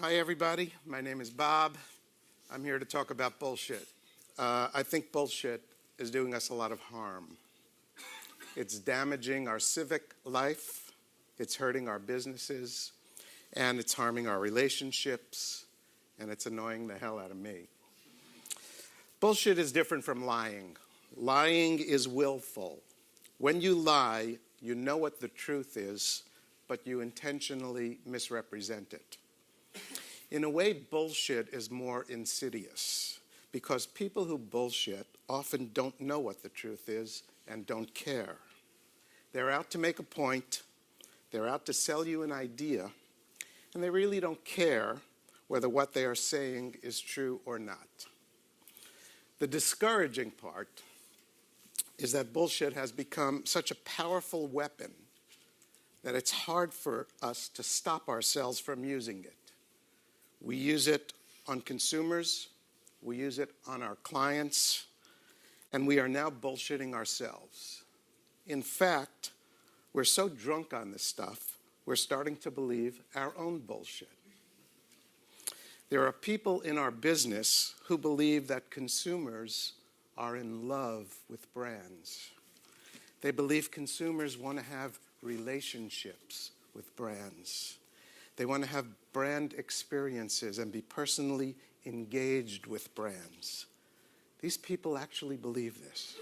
Hi, everybody. My name is Bob. I'm here to talk about bullshit. I think bullshit is doing us a lot of harm. It's damaging our civic life, it's hurting our businesses, and it's harming our relationships, and it's annoying the hell out of me. Bullshit is different from lying. Lying is willful. When you lie, you know what the truth is, but you intentionally misrepresent it. In a way, bullshit is more insidious because people who bullshit often don't know what the truth is and don't care. They're out to make a point, they're out to sell you an idea, and they really don't care whether what they are saying is true or not. The discouraging part is that bullshit has become such a powerful weapon that it's hard for us to stop ourselves from using it. We use it on consumers, we use it on our clients, and we are now bullshitting ourselves. In fact, we're so drunk on this stuff, we're starting to believe our own bullshit. There are people in our business who believe that consumers are in love with brands. They believe consumers want to have relationships with brands. They want to have brand experiences and be personally engaged with brands. These people actually believe this.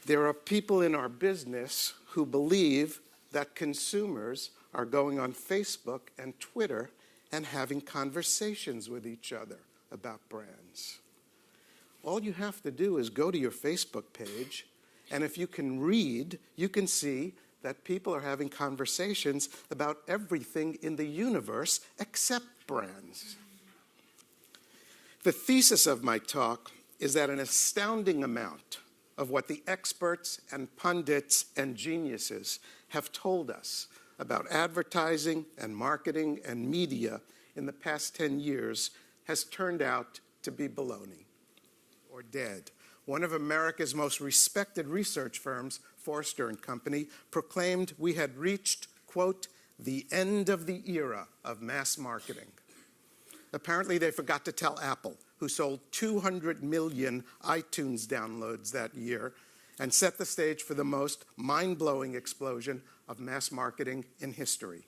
There are people in our business who believe that consumers are going on Facebook and Twitter and having conversations with each other about brands. All you have to do is go to your Facebook page, and if you can read, you can see that people are having conversations about everything in the universe except brands. The thesis of my talk is that an astounding amount of what the experts and pundits and geniuses have told us about advertising and marketing and media in the past 10 years has turned out to be baloney or dead. One of America's most respected research firms, Forrester & Company, proclaimed we had reached, quote, the end of the era of mass marketing. Apparently they forgot to tell Apple, who sold 200 million iTunes downloads that year and set the stage for the most mind-blowing explosion of mass marketing in history.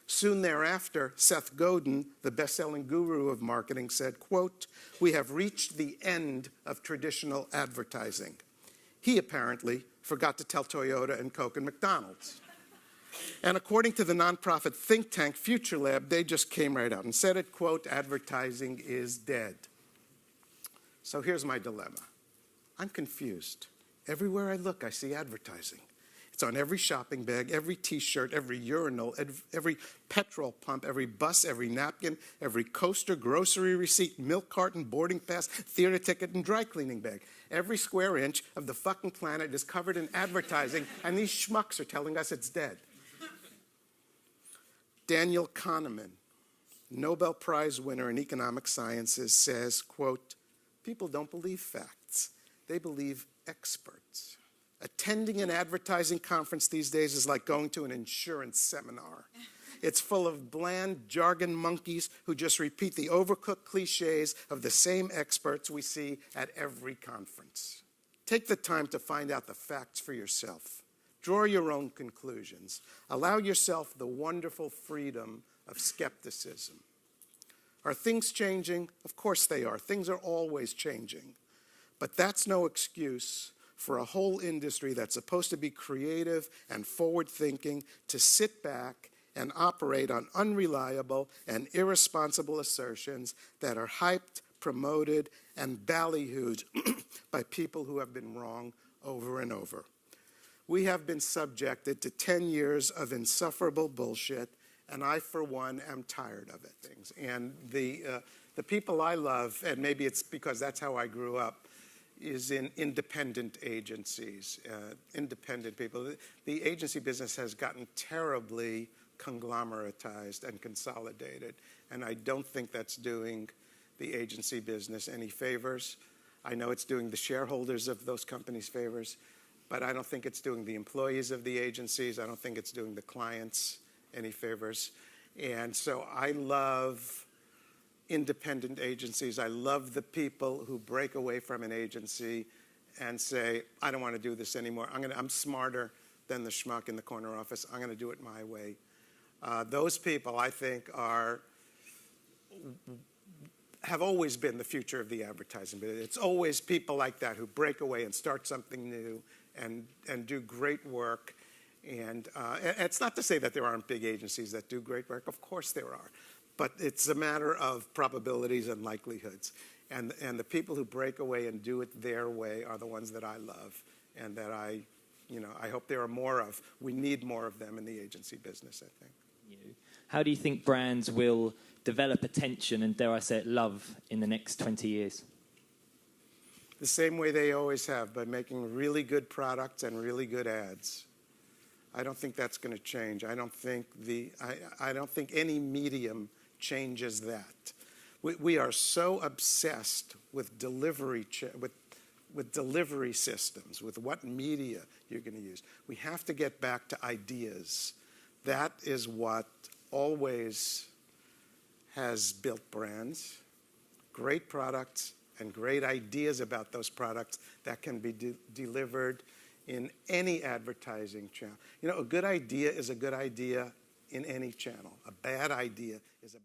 Soon thereafter, Seth Godin, the best-selling guru of marketing, said, quote, we have reached the end of traditional advertising. He apparently forgot to tell Toyota and Coke and McDonald's. And according to the nonprofit think tank Future Lab, they just came right out and said it, quote, advertising is dead. So here's my dilemma. I'm confused. Everywhere I look, I see advertising. It's on every shopping bag, every T-shirt, every urinal, every petrol pump, every bus, every napkin, every coaster, grocery receipt, milk carton, boarding pass, theater ticket, and dry cleaning bag. Every square inch of the fucking planet is covered in advertising, and these schmucks are telling us it's dead. Daniel Kahneman, Nobel Prize winner in economic sciences, says, quote, people don't believe facts. They believe experts. Attending an advertising conference these days is like going to an insurance seminar. It's full of bland jargon monkeys who just repeat the overcooked cliches of the same experts we see at every conference. Take the time to find out the facts for yourself. Draw your own conclusions. Allow yourself the wonderful freedom of skepticism. Are things changing? Of course they are. Things are always changing. But that's no excuse for a whole industry that's supposed to be creative and forward-thinking to sit back and operate on unreliable and irresponsible assertions that are hyped, promoted, and ballyhooed by people who have been wrong over and over. We have been subjected to 10 years of insufferable bullshit, and I, for one, am tired of it. And the people I love, and maybe it's because that's how I grew up, is in independent agencies, independent people. The agency business has gotten terribly conglomeratized and consolidated, and I don't think that's doing the agency business any favors. I know it's doing the shareholders of those companies favors, but I don't think it's doing the employees of the agencies. I don't think it's doing the clients any favors. And so I love independent agencies. I love the people who break away from an agency and say, I don't want to do this anymore. I'm smarter than the schmuck in the corner office. I'm going to do it my way. Those people, I think, have always been the future of the advertising. But it's always people like that who break away and start something new and do great work. And it's not to say that there aren't big agencies that do great work. Of course there are. But it's a matter of probabilities and likelihoods. And the people who break away and do it their way are the ones that I love and that I hope there are more of. We need more of them in the agency business, I think. How do you think brands will develop attention and, dare I say it, love in the next 20 years? The same way they always have, by making really good products and really good ads. I don't think that's going to change. I don't think any medium changes that. We are so obsessed with delivery with delivery systems, with what media you're going to use. We have to get back to ideas. That is what always has built brands, great products and great ideas about those products that can be delivered in any advertising channel. A good idea is a good idea in any channel. A bad idea is a